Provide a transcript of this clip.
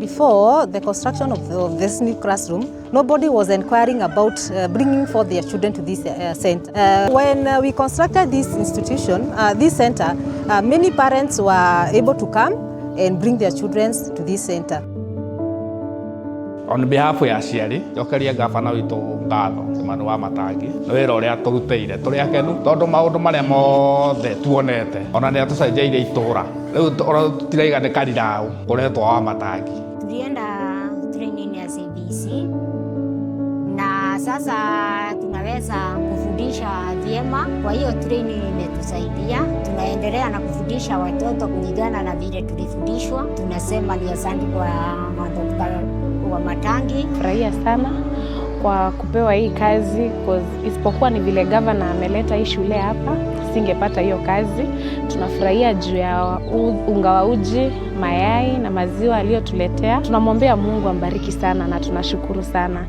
Before the construction of this new classroom, nobody was inquiring about bringing forth their children to this center. When we constructed this institution, this center, many parents were able to come and bring their children to this center. On behalf ya aciari, njokeria ngabana witũ ngatho Emmanuel Wamatangi nĩ wĩra ũrĩa tũrutĩire tũrĩ akenu tondũ maũndũ marĩa mothe tuonete ona nĩ atũcenjeirie itũra rĩu ona tũtiraiga nĩ Karirau ũretwo Wamatangi. Tulienda training ya CBC na sasa tunaweza kufundisha vyema, kwa hiyo training imetusaidia. Tunaendelea na kufundisha watoto kulingana na vile tulifundishwa. Tunasema ni asante kwa Dr. Wamatangi. Furahia sana kwa kupewa hii kazi, isipokuwa ni vile gavana ameleta hii shule hapa, singepata hiyo kazi. Tunafurahia juu ya unga wa uji, mayai na maziwa aliyotuletea. Tunamwombea Mungu ambariki sana na tunashukuru sana.